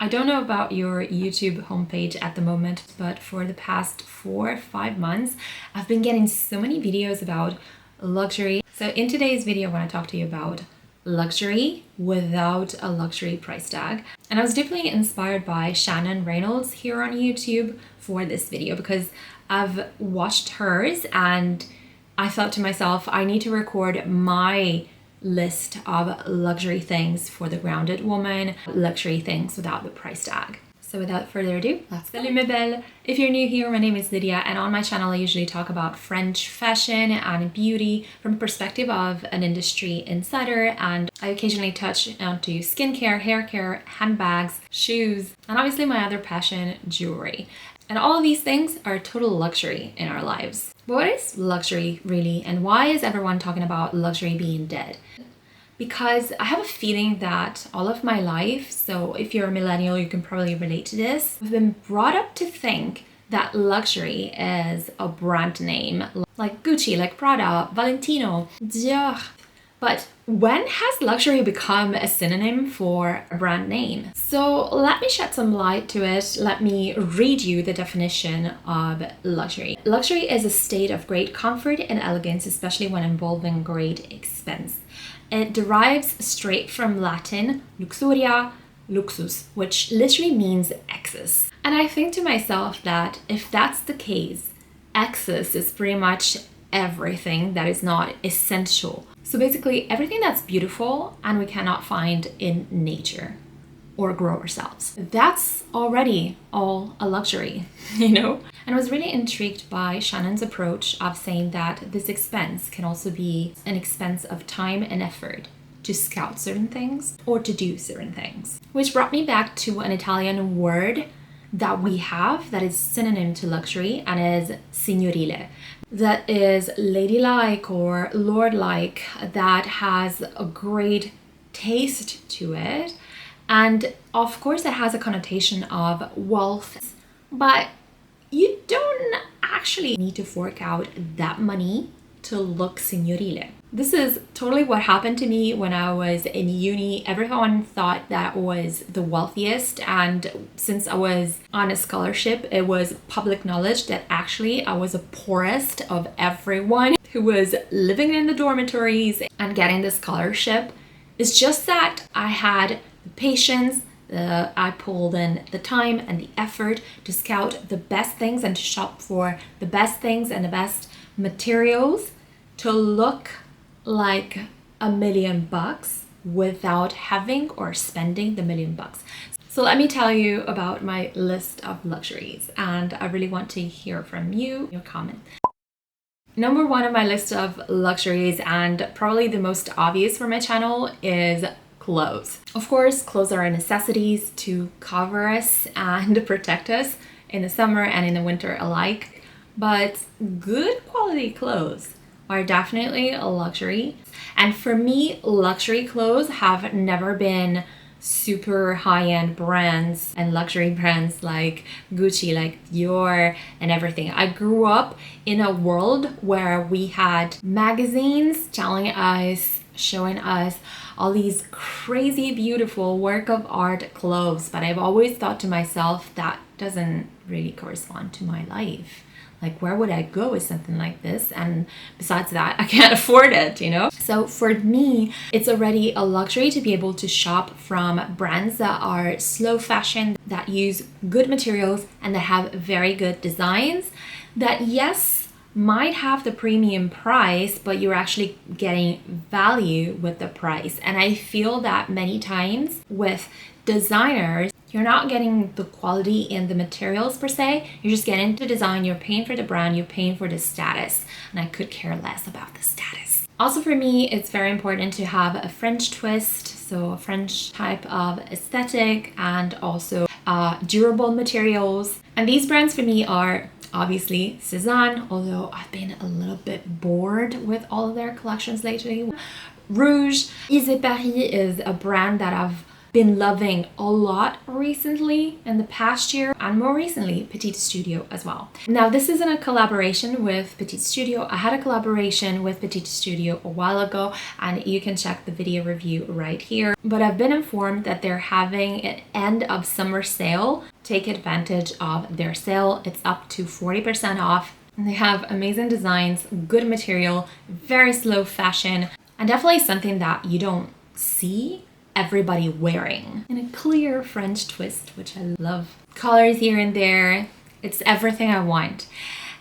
I don't know about your YouTube homepage at the moment, but for the past 4 or 5 months, I've been getting so many videos about luxury. So in today's video, I want to talk to you about luxury without a luxury price tag. And I was deeply inspired by Shannon Reynolds here on YouTube for this video because I've watched hers and I thought to myself, I need to record my list of luxury things for the grounded woman, luxury things without the price tag. So without further ado, let's go. Salut mes belles! If you're new here, my name is Lydia, and on my channel I usually talk about French fashion and beauty from the perspective of an industry insider, and I occasionally touch onto skincare, hair care, handbags, shoes, and obviously my other passion, jewelry. And all of these things are total luxury in our lives. But what is luxury really, and why is everyone talking about luxury being dead? Because I have a feeling that all of my life, so if you're a millennial, you can probably relate to this, I've been brought up to think that luxury is a brand name, like Gucci, like Prada, Valentino, Dior. But when has luxury become a synonym for a brand name? So let me shed some light to it. Let me read you the definition of luxury. Luxury is a state of great comfort and elegance, especially when involving great expense. It derives straight from Latin luxuria, luxus, which literally means excess. And I think to myself that if that's the case, excess is pretty much everything that is not essential. So basically everything that's beautiful and we cannot find in nature or grow ourselves. That's already all a luxury, you know? And I was really intrigued by Shannon's approach of saying that this expense can also be an expense of time and effort to scout certain things or to do certain things. Which brought me back to an Italian word that we have that is synonym to luxury and is signorile. That is ladylike or lordlike, that has a great taste to it. And of course it has a connotation of wealth, but you don't actually need to fork out that money to look signorile. This is totally what happened to me when I was in uni. Everyone thought that I was the wealthiest, and since I was on a scholarship, it was public knowledge that actually I was the poorest of everyone who was living in the dormitories and getting the scholarship. It's just that I had the patience, I pulled in the time and the effort to scout the best things and to shop for the best things and the best materials to look like $1 million without having or spending the $1 million. So let me tell you about my list of luxuries, and I really want to hear from you, your comment. Number one on my list of luxuries, and probably the most obvious for my channel, is clothes. Of course, clothes are necessities to cover us and protect us in the summer and in the winter alike, but good quality clothes are definitely a luxury. And for me, luxury clothes have never been super high-end brands and luxury brands like Gucci, like Dior and everything. I grew up in a world where we had magazines telling us, showing us all these crazy beautiful work of art clothes, but I've always thought to myself that doesn't really correspond to my life. Like, where would I go with something like this? And besides that, I can't afford it, you know? So for me, it's already a luxury to be able to shop from brands that are slow fashion, that use good materials and that have very good designs, that yes, might have the premium price, but you're actually getting value with the price. And I feel that many times with designers, you're not getting the quality in the materials per se, you're just getting the design, you're paying for the brand, you're paying for the status, and I could care less about the status. Also for me, it's very important to have a French twist, so a French type of aesthetic, and also durable materials. And these brands for me are obviously Cézanne, although I've been a little bit bored with all of their collections lately. Rouge. Paris is a brand that I've been loving a lot recently in the past year, and more recently Petite Studio as well. Now this isn't a collaboration with Petite Studio. I had a collaboration with Petite Studio a while ago, and you can check the video review right here. But I've been informed that they're having an end of summer sale. Take advantage of their sale. It's up to 40% off. And they have amazing designs, good material, very slow fashion, and definitely something that you don't see everybody wearing. In a clear French twist, which I love. Colors here and there, it's everything I want.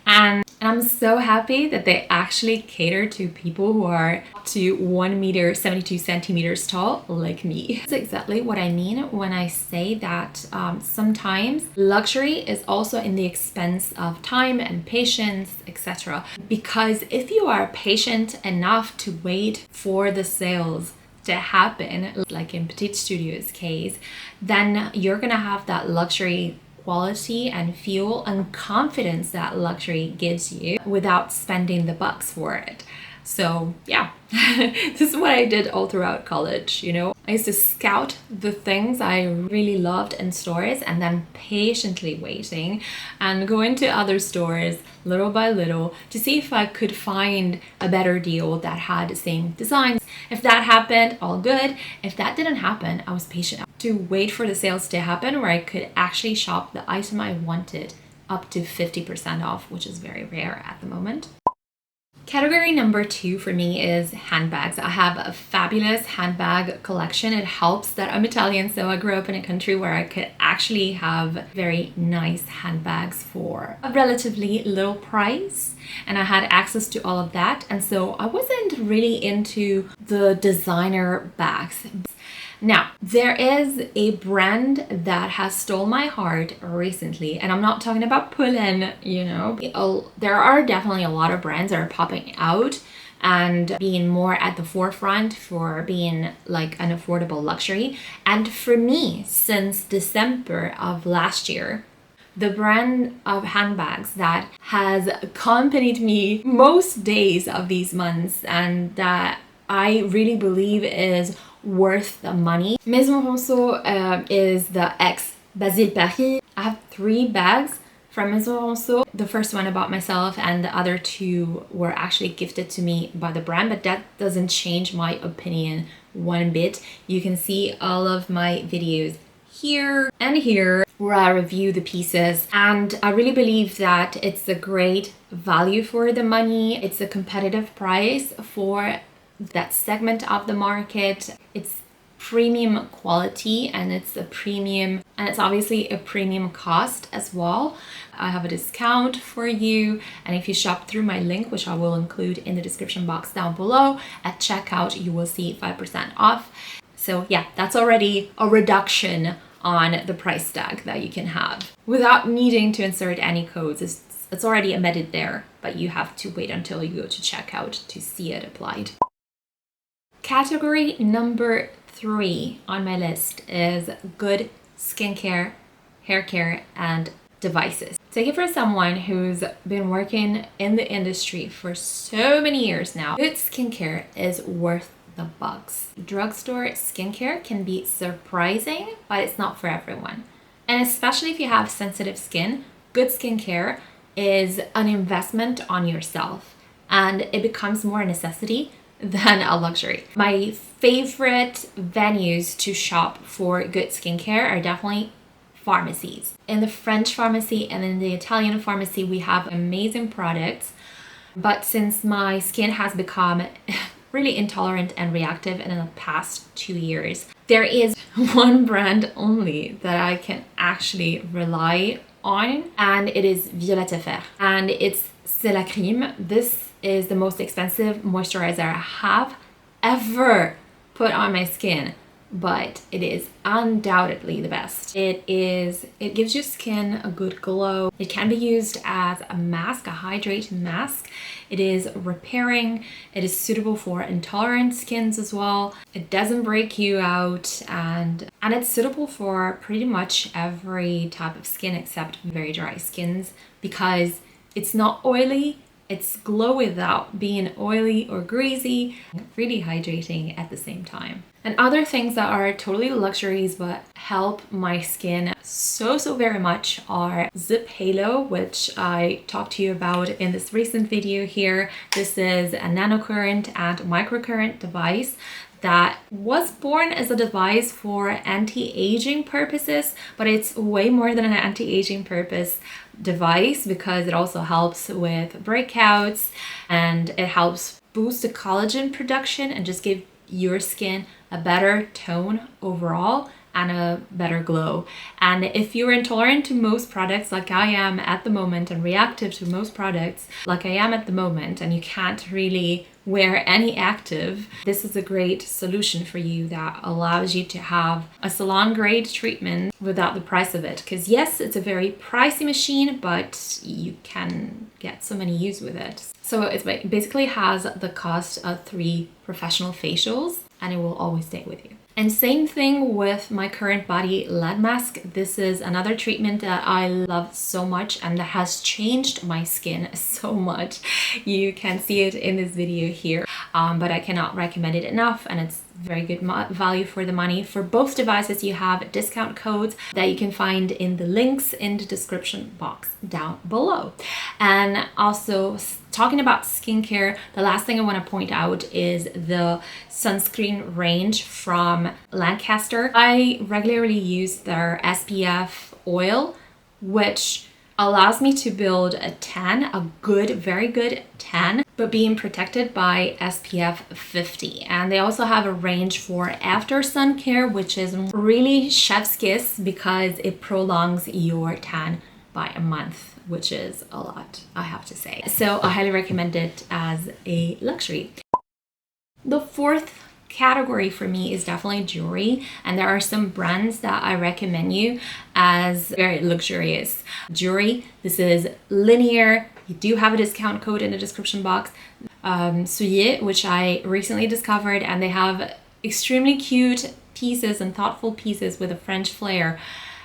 And I'm so happy that they actually cater to people who are up to 1 meter 72 centimeters tall, like me. That's exactly what I mean when I say that sometimes luxury is also in the expense of time and patience, etc. Because if you are patient enough to wait for the sales to happen, like in Petite Studio's case, then you're gonna have that luxury quality and feel and confidence that luxury gives you without spending the bucks for it. So yeah, this is what I did all throughout college, you know. I used to scout the things I really loved in stores and then patiently waiting and go into other stores little by little to see if I could find a better deal that had the same designs. If that happened, all good. If that didn't happen, I was patient to wait for the sales to happen where I could actually shop the item I wanted up to 50% off, which is very rare at the moment. Category number 2 for me is handbags. I have a fabulous handbag collection. It helps that I'm Italian, so I grew up in a country where I could actually have very nice handbags for a relatively little price, and I had access to all of that. And so I wasn't really into the designer bags. Now, there is a brand that has stole my heart recently, and I'm not talking about Pullen, you know. There are definitely a lot of brands that are popping out and being more at the forefront for being like an affordable luxury. And for me, since December of last year, the brand of handbags that has accompanied me most days of these months and that I really believe is worth the money. Maison Ronceau is the ex-Basile Paris. I have 3 bags from Maison Ronceau. The first one I bought myself and the other 2 were actually gifted to me by the brand, but that doesn't change my opinion one bit. You can see all of my videos here and here where I review the pieces, and I really believe that it's a great value for the money. It's a competitive price for that segment of the market. It's premium quality and it's obviously a premium cost as well. I have a discount for you, and if you shop through my link, which I will include in the description box down below, at checkout you will see 5% off. So yeah, that's already a reduction on the price tag that you can have without needing to insert any codes. It's already embedded there, but you have to wait until you go to checkout to see it applied. Category number 3 on my list is good skincare, hair care, and devices. Take it from someone who's been working in the industry for so many years now. Good skincare is worth the bucks. Drugstore skincare can be surprising, but it's not for everyone. And especially if you have sensitive skin, good skincare is an investment on yourself, and it becomes more a necessity than a luxury. My favorite venues to shop for good skincare are definitely pharmacies. In the French pharmacy and in the Italian pharmacy, we have amazing products. But since my skin has become really intolerant and reactive in the past 2 years, there is one brand only that I can actually rely on, and it is Violette Fer. And it's C'est la Crème. This is the most expensive moisturizer I have ever put on my skin, but it is undoubtedly the best. It gives your skin a good glow. It can be used as a mask, a hydrate mask. It is repairing. It is suitable for intolerant skins as well. It doesn't break you out, and it's suitable for pretty much every type of skin except very dry skins, because it's not oily, It's glow without being oily or greasy, really hydrating at the same time. And other things that are totally luxuries but help my skin so very much are Zip Halo, which I talked to you about in this recent video here. This is a nanocurrent and microcurrent device that was born as a device for anti-aging purposes, but it's way more than an anti-aging purpose device because it also helps with breakouts and it helps boost the collagen production and just give your skin a better tone overall and a better glow. And if you're intolerant to most products like I am at the moment and reactive to most products like I am at the moment, and you can't really wear any active, this is a great solution for you that allows you to have a salon grade treatment without the price of it. Because yes, it's a very pricey machine, but you can get so many use with it. So it basically has the cost of 3 professional facials and it will always stay with you. And same thing with my current body lead mask. This is another treatment that I love so much and that has changed my skin so much. You can see it in this video here, but I cannot recommend it enough, and it's very good value for the money. For both devices, you have discount codes that you can find in the links in the description box down below. And also, talking about skincare, the last thing I want to point out is the sunscreen range from Lancaster. I regularly use their SPF oil, which allows me to build a tan, a good, very good tan, but being protected by SPF 50. And they also have a range for after sun care, which is really chef's kiss because it prolongs your tan by a month, which is a lot, I have to say. So I highly recommend it as a luxury. The fourth category for me is definitely jewelry, and there are some brands that I recommend you as very luxurious jewelry. This is Linear. You do have a discount code in the description box. Soulier, which I recently discovered, and they have extremely cute pieces and thoughtful pieces with a French flair.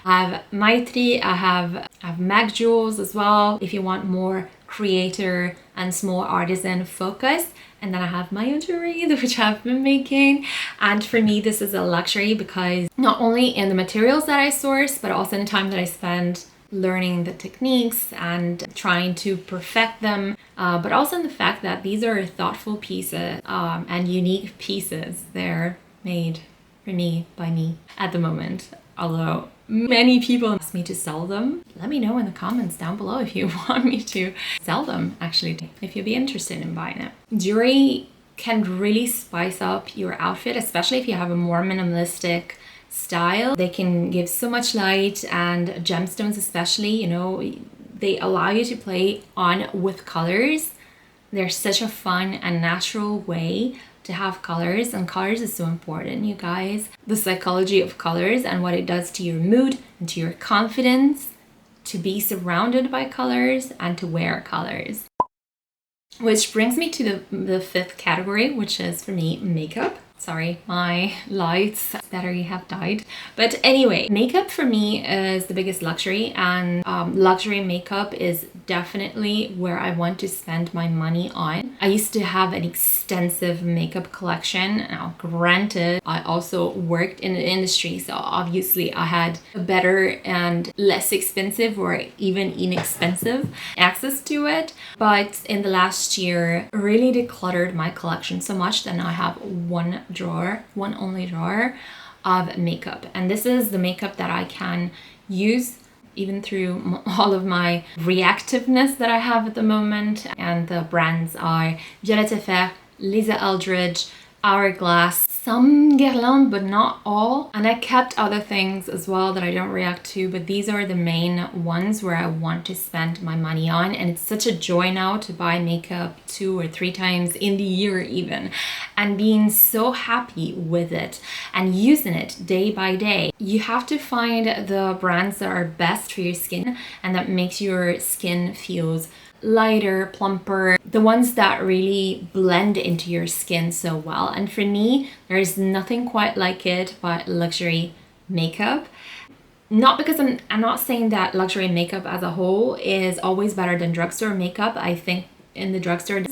I have Maitri, I have Mag Jewels as well, if you want more creator and small artisan focus. And then I have my own jewelry, which I've been making. And for me, this is a luxury because not only in the materials that I source, but also in the time that I spend learning the techniques and trying to perfect them, but also in the fact that these are thoughtful pieces and unique pieces. They're made for me, by me at the moment. Although many people ask me to sell them. Let me know in the comments down below if you want me to sell them, actually, if you'd be interested in buying it. Jewelry can really spice up your outfit, especially if you have a more minimalistic style. They can give so much light, and gemstones especially, you know, they allow you to play on with colors. They're such a fun and natural way to have colors, and colors is so important, you guys. The psychology of colors and what it does to your mood and to your confidence, to be surrounded by colors and to wear colors. Which brings me to the fifth category, which is for me makeup. Sorry, my lights battery have died. But anyway, makeup for me is the biggest luxury, and luxury makeup is definitely where I want to spend my money on. I used to have an extensive makeup collection. Now, granted, I also worked in the industry, so obviously I had a better and less expensive or even inexpensive access to it. But in the last year, really decluttered my collection so much that now I have one only drawer of makeup, and this is the makeup that I can use even through all of my reactiveness that I have at the moment. And the brands are Violette Effer, Lisa Eldridge, Hourglass, some Guerlain, but not all. And I kept other things as well that I don't react to, but these are the main ones where I want to spend my money on. And it's such a joy now to buy makeup 2 or 3 times in the year even, and being so happy with it and using it day by day. You have to find the brands that are best for your skin and that makes your skin feels lighter, plumper, the ones that really blend into your skin so well. And for me, there is nothing quite like it but luxury makeup. Not because I'm not saying that luxury makeup as a whole is always better than drugstore makeup. I think in the drugstore.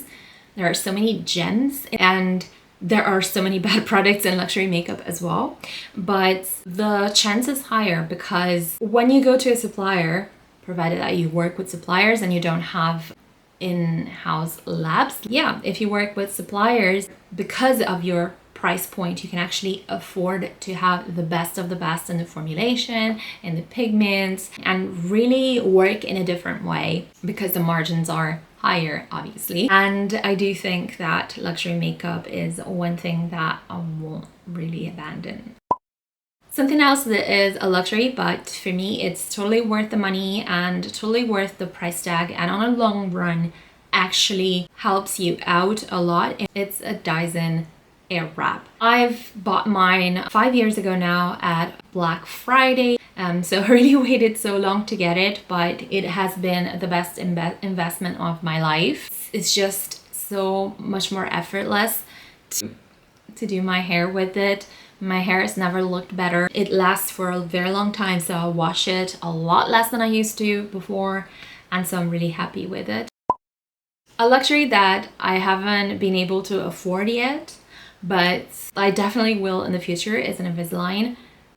There are so many gems and there are so many bad products in luxury makeup as well. But the chance is higher because when you go to a supplier, provided that you work with suppliers and you don't have in-house labs, yeah, if you work with suppliers, because of your price point, you can actually afford to have the best of the best in the formulation, in the pigments, and really work in a different way because the margins are higher, obviously. And I do think that luxury makeup is one thing that I won't really abandon. Something else that is a luxury, but for me it's totally worth the money and totally worth the price tag, and on a long run actually helps you out a lot. It's a Dyson Airwrap. I've bought mine 5 years ago now at Black Friday. So I really waited so long to get it, but it has been the best investment of my life. It's just so much more effortless to do my hair with it. My hair has never looked better. It lasts for a very long time, so I wash it a lot less than I used to before, and so I'm really happy with it. A luxury that I haven't been able to afford yet, but I definitely will in the future, is an Invisalign.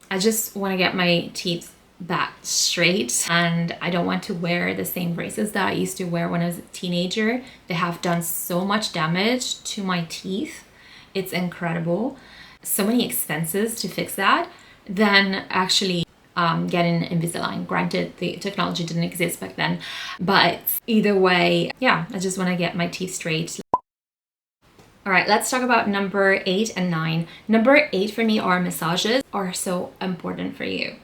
I just want to get my teeth back straight, and I don't want to wear the same braces that I used to wear when I was a teenager. They have done so much damage to my teeth. It's incredible. So many expenses to fix that than actually getting Invisalign. Granted, the technology didn't exist back then, but either way, yeah, I just want to get my teeth straight. All right, let's talk about number 8 and 9. Number 8 for me are massages are so important for you.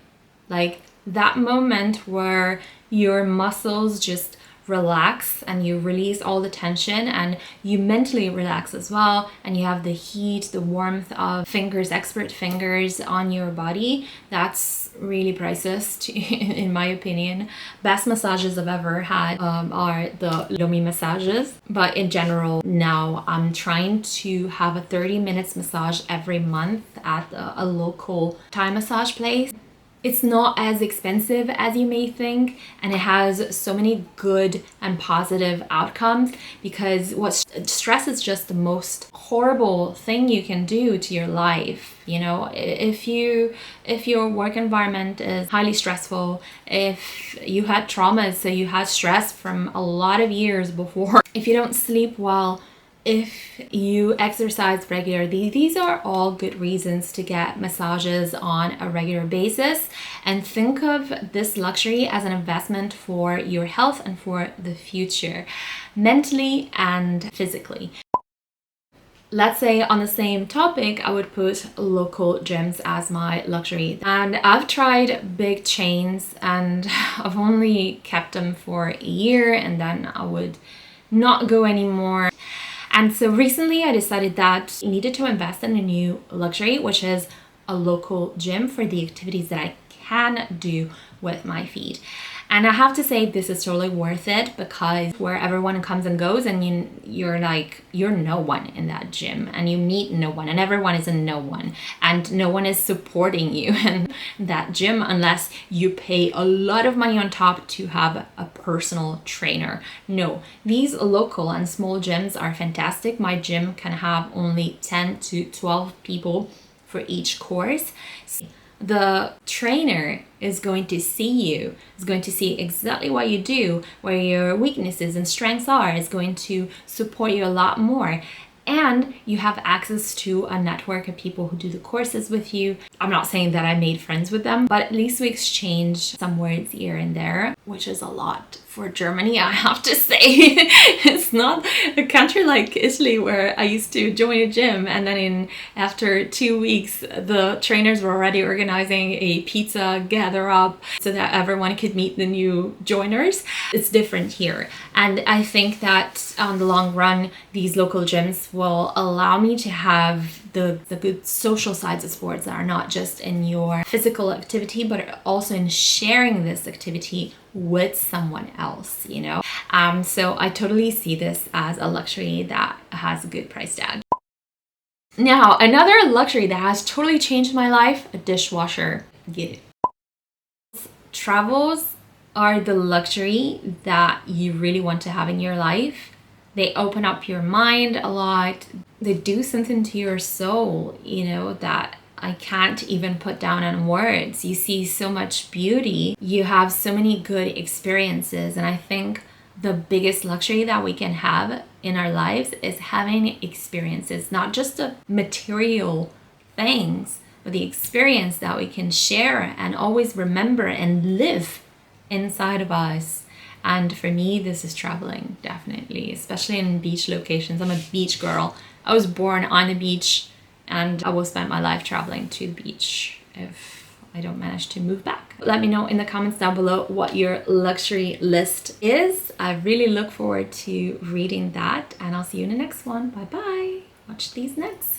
Like that moment where your muscles just relax and you release all the tension, and you mentally relax as well, and you have the heat, the warmth of fingers, expert fingers on your body. That's really priceless in my opinion. Best massages I've ever had are the Lomi massages, but in general now I'm trying to have a 30 minutes massage every month at a local Thai massage place. It's not as expensive as you may think, and it has so many good and positive outcomes, because stress is just the most horrible thing you can do to your life. You know, if your work environment is highly stressful, if you had traumas, so you had stress from a lot of years before, if you don't sleep well, if you exercise regularly, these are all good reasons to get massages on a regular basis. And think of this luxury as an investment for your health and for the future, mentally and physically. Let's say on the same topic, I would put local gyms as my luxury. And I've tried big chains and I've only kept them for a year, and then I would not go anymore. And so recently I decided that I needed to invest in a new luxury, which is a local gym for the activities that I can do with my feet. And I have to say this is totally worth it, because where everyone comes and goes, and you're no one in that gym, and you meet no one, and everyone is a no one, and no one is supporting you in that gym unless you pay a lot of money on top to have a personal trainer. No, these local and small gyms are fantastic. My gym can have only 10 to 12 people for each course. The trainer is going to see you, is going to see exactly what you do, where your weaknesses and strengths are, is going to support you a lot more. And you have access to a network of people who do the courses with you. I'm not saying that I made friends with them, but at least we exchange some words here and there, which is a lot for Germany, I have to say. It's not a country like Italy where I used to join a gym and then after 2 weeks the trainers were already organizing a pizza gather up so that everyone could meet the new joiners. It's different here, and I think that on the long run these local gyms will allow me to have the good social sides of sports that are not just in your physical activity but also in sharing this activity with someone else, you know. So I totally see this as a luxury that has a good price tag. Now, another luxury that has totally changed my life, a dishwasher. Get it. Travels are the luxury that you really want to have in your life, They open up your mind a lot. They do something to your soul, you know, that I can't even put down in words. You see so much beauty. You have so many good experiences. And I think the biggest luxury that we can have in our lives is having experiences, not just the material things, but the experience that we can share and always remember and live inside of us. And for me, this is traveling, definitely, especially in beach locations. I'm a beach girl. I was born on the beach, and I will spend my life traveling to the beach if I don't manage to move back. Let me know in the comments down below what your luxury list is. I really look forward to reading that, and I'll see you in the next one. Bye bye. Watch these next.